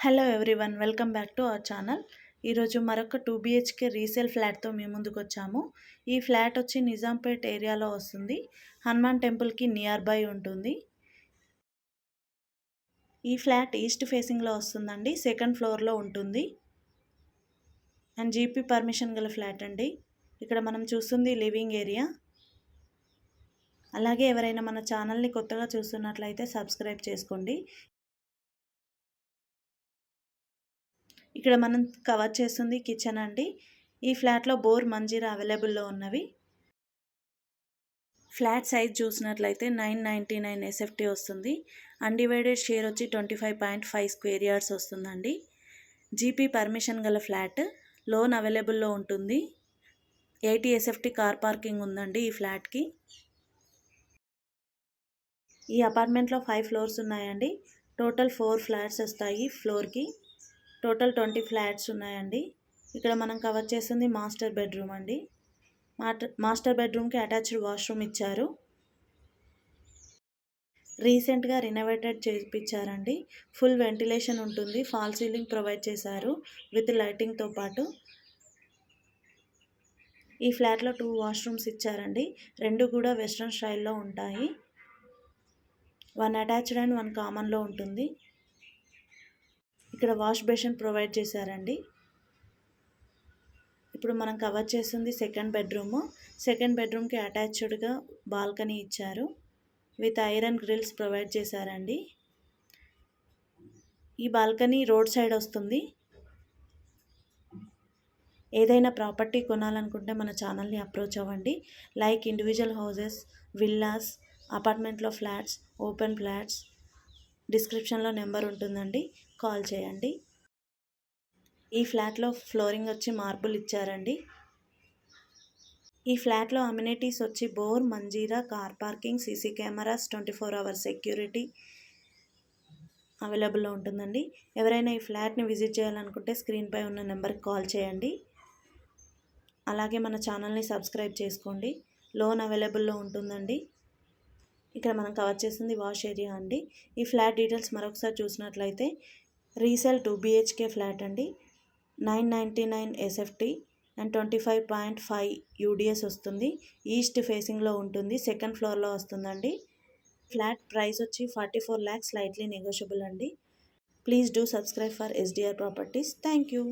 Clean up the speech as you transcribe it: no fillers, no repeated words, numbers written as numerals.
Hello everyone, welcome back to our channel. ఈరోజు మరొక 2 BHK resale ఫ్లాట్తో మేము ముందుకు వచ్చాము. ఈ ఫ్లాట్ వచ్చి నిజాంపేట్ ఏరియాలో వస్తుంది. హనుమాన్ టెంపుల్కి నియర్ బై ఉంటుంది. ఈ ఫ్లాట్ ఈస్ట్ ఫేసింగ్లో వస్తుందండి. సెకండ్ ఫ్లోర్లో ఉంటుంది అండ్ జీపీ పర్మిషన్ గల ఫ్లాట్ అండి. ఇక్కడ మనం చూస్తుంది లివింగ్ ఏరియా. అలాగే ఎవరైనా మన ఛానల్ని కొత్తగా చూస్తున్నట్లయితే సబ్స్క్రైబ్ చేసుకోండి. ఇక్కడ మనం కవర్ చేస్తుంది కిచెన్ అండి. ఈ ఫ్లాట్లో బోర్ మంజీరా అవైలబుల్లో ఉన్నవి. ఫ్లాట్ సైజ్ చూసినట్లయితే 999 SFT వస్తుంది. అన్డివైడెడ్ షేర్ వచ్చి 25.5 స్క్వేర్ యార్డ్స్ వస్తుందండి. జీపీ పర్మిషన్ గల ఫ్లాట్, లోన్ అవైలబుల్లో ఉంటుంది. 80 SFT కార్ పార్కింగ్ ఉందండి ఈ ఫ్లాట్కి. ఈ అపార్ట్మెంట్లో 5 ఫ్లోర్స్ ఉన్నాయండి. టోటల్ 4 ఫ్లాట్స్ వస్తాయి ఫ్లోర్కి. టోటల్ 20 ఫ్లాట్స్ ఉన్నాయండి. ఇక్కడ మనం కవర్ చేస్తుంది మాస్టర్ బెడ్రూమ్ అండి. మాస్టర్ బెడ్రూమ్కి అటాచ్డ్ వాష్రూమ్ ఇచ్చారు. రీసెంట్గా రినోవేటెడ్ చేయించారండి. ఫుల్ వెంటిలేషన్ ఉంటుంది. ఫాల్ సీలింగ్ ప్రొవైడ్ చేశారు విత్ లైటింగ్తో పాటు. ఈ ఫ్లాట్లో 2 వాష్రూమ్స్ ఇచ్చారండి. 2 కూడా వెస్ట్రన్ స్టైల్లో ఉంటాయి. 1 అటాచ్డ్ అండ్ 1 కామన్లో ఉంటుంది. ఇక్కడ వాష్ బేసిన్ ప్రొవైడ్ చేశారండి. ఇప్పుడు మనం కవర్ చేస్తుంది సెకండ్ బెడ్రూమ్. సెకండ్ బెడ్రూమ్కి అటాచ్డ్గా బాల్కనీ ఇచ్చారు విత్ ఐరన్ గ్రిల్స్ ప్రొవైడ్ చేశారండి. ఈ బాల్కనీ రోడ్ సైడ్ వస్తుంది. ఏదైనా ప్రాపర్టీ కొనాలనుకుంటే మన ఛానల్ని అప్రోచ్ అవ్వండి. లైక్ ఇండివిజువల్ హౌసెస్, విల్లాస్, అపార్ట్మెంట్లో ఫ్లాట్స్, ఓపెన్ ఫ్లాట్స్. డిస్క్రిప్షన్లో నెంబర్ ఉంటుందండి, కాల్ చేయండి. ఈ ఫ్లాట్లో ఫ్లోరింగ్ వచ్చి మార్బుల్ ఇచ్చారండి. ఈ ఫ్లాట్లో అమ్యూనిటీస్ వచ్చి bore, Manjira, car parking, CC cameras, 24 hours security అవైలబుల్లో ఉంటుందండి. ఎవరైనా ఈ ఫ్లాట్ని విజిట్ చేయాలనుకుంటే స్క్రీన్పై ఉన్న నెంబర్కి కాల్ చేయండి. అలాగే మన ఛానల్ని సబ్స్క్రైబ్ చేసుకోండి. లోన్ అవైలబుల్లో ఉంటుందండి. ఇక్కడ మనం కవర్ చేస్తుంది వాష్ ఏరియా అండి. ఈ ఫ్లాట్ డీటెయిల్స్ మరొకసారి చూసినట్లయితే రీసేల్ 2 BHK ఫ్లాట్ అండి. 999 SFT అండ్ 25.5 UDS వస్తుంది. ఈస్ట్ ఫేసింగ్లో ఉంటుంది. సెకండ్ ఫ్లోర్లో వస్తుందండి. ఫ్లాట్ ప్రైస్ వచ్చి 44 lakhs, స్లైట్లీ నెగోషియబుల్ అండి. Please do subscribe for SDR properties. Thank you.